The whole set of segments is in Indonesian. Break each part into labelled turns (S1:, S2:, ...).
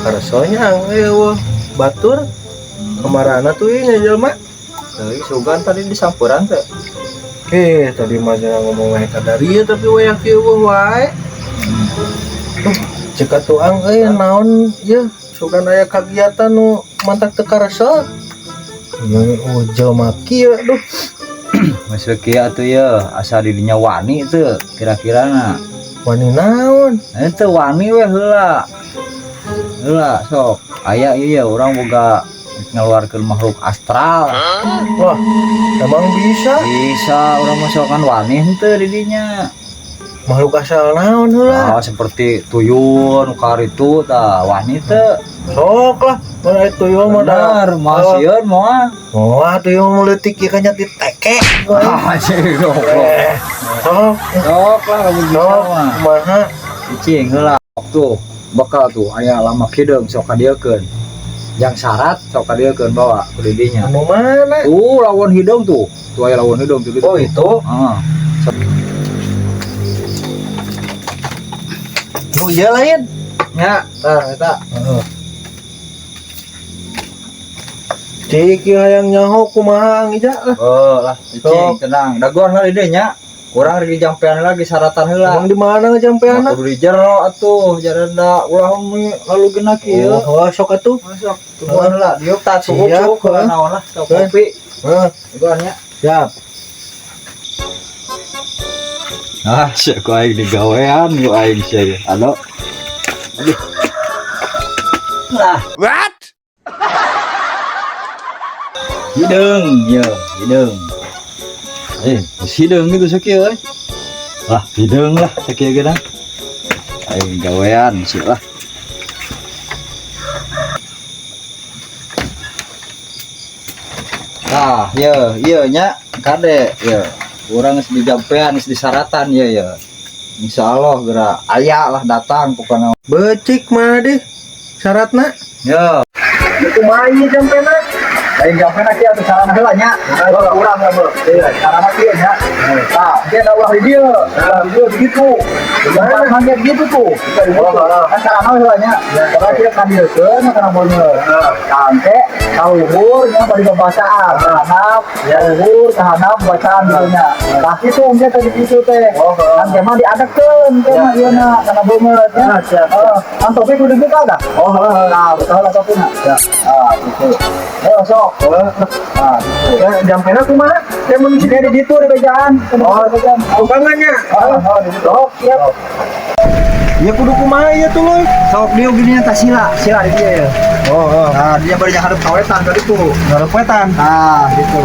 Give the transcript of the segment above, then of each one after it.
S1: Karasonya wah batur kemarana tuh ini jelma.
S2: Teuing sugan tadi di sampuran teh.
S1: Tadi mah jangan ngomong wae kadari ya tapi wae kieu wae. Cek atuang naon ya sugan aya kagiatan nu mantak teu karasa. Jelma kieu aduh.
S2: Masuk kieu atuh ya asa di dinya wani teu kira-kirana.
S1: Wani naon?
S2: Itu wani we heula. Heula sok aya ieu urang boga ngeluarkeun makhluk astral.
S1: Wah, emang bisa?
S2: Bisa urang masukkan wani henteu di dinya.
S1: Makhluk asal naon heula?
S2: Seperti tuyul nu karitu tah wani teu.
S1: Sok lah, mana itu tuyul mah
S2: Bener, masieun moal.
S1: Wah, tuyul nu leutik ieu kan nyati teke.
S2: Cing goblok. Sok lah kamu bisa mah.
S1: Kumaha?
S2: Cing heula tuh bakal tuh aya lama kideung sok kadiekeun. Yang syarat sok kadiekeun bawa ku didinya.
S1: Anu mana?
S2: Tuh lawan hidung tuh. Tuh aya lawan hidung tuh gitu.
S1: Oh, itu.
S2: Heeh.
S1: Nu ieu lain.
S2: Nya, tah eta.
S1: Heeh. Cik hayang nyaho kumaha ngija lah.
S2: Oh lah, cing tenang. Daguan kali deui nya. Urang di jampean lagi syaratan heula.
S1: Emang di mana ngejampeana?
S2: Kudu di jero atuh, jarenda ulah lalu genah kieu.
S1: Oh, sok atuh.
S2: Masuk. Tungguan heula, diuk tah cukup naon lah, sok kopi.
S1: Heeh.
S2: Daguan nya.
S1: Siap.
S2: Sia ku aing digawean ku aing sia. Halo. Aduh. Lah.
S3: What?
S2: Hidung, ya, hidung. Hidung gitu sakieu euy. Wah, hidung lah sakieu geuna. Aing gawean sih lah. Tah, ieu nya kade, ya. Urang geus dijampean, geus disaratan ya. Insyaallah geura aya lah datang pokona.
S1: Becik mah deh. Syaratna?
S2: Ya.
S1: Kumaha ieu jampeana?
S2: Aing jampean kieu atuh sarana heula nya. Urang mah. Sarana kieu nya. Tah, dia da ulah di dieu. Dieu begitu. Jangan mangga gitu tuh. Kan sarana heula nya. Ora kieu kan dieukeun kana bener. Sampai kaluhur nya bari bacaan. Kahanap, ya luhur kahanap bacaan gitu nya. Tah kitu engke teh dikitu teh. Kan mah diadegkeun teh mah ieu na kana beungeut nya. Kan topik kudu buka dah. Nah, betul lah topikna. Ya. Gitu. Ayo sok.
S1: Jampeana kumaha?
S2: Saya mau di situ di bejaan. Bejaan.
S1: Bukannya.
S2: Sok, siap.
S1: Ya kudu kumaha ieu tuh loh.
S2: Sok dia gini sila di dia ya. Nah, dia baru hadap kawetan tadi tuh.
S1: Ngarep wetan.
S2: Nah, gitu.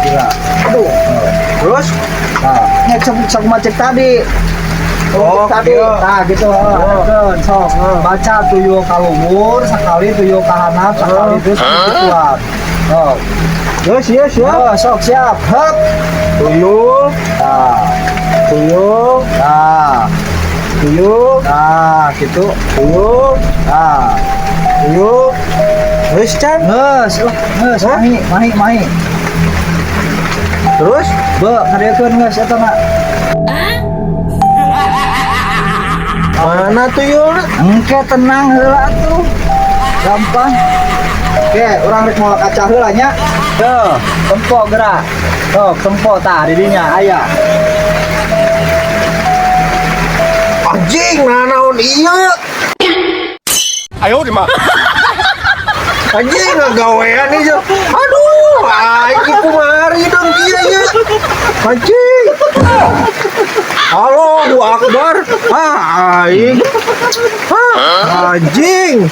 S2: Sila. Aduh.
S1: Terus?
S2: Nah, nya sok macet tadi. Tadi. Nah, gitu. Sok. Baca tuyul kaluhur, sekali tuyul kahanap, sekali terus keluar. Sok.
S1: Siap.
S2: Sok siap. Hap.
S1: Tuyul.
S2: Nah.
S1: Tuyul.
S2: Nah.
S1: Tuyul.
S2: Nah, gitu.
S1: Tuyul.
S2: Nah.
S1: Tuyul. Geus can.
S2: Geus, mahi.
S1: Terus?
S2: Be, kadeukeun geus eta mah.
S1: Mana tuyulna?
S2: Engke tenang heula atuh. Gampang. Oke, urang rek moal kaca heula nya. Tuh, tempo gerak. Tuh, tempo tah di dinya aya.
S1: Anjing, naon ieu?
S3: Ayo di mah.
S1: Anjing ngagawean ieu. Aduh, anjing kumari dong dia ya. Anjing. Allahu Akbar. Anjing. Anjing.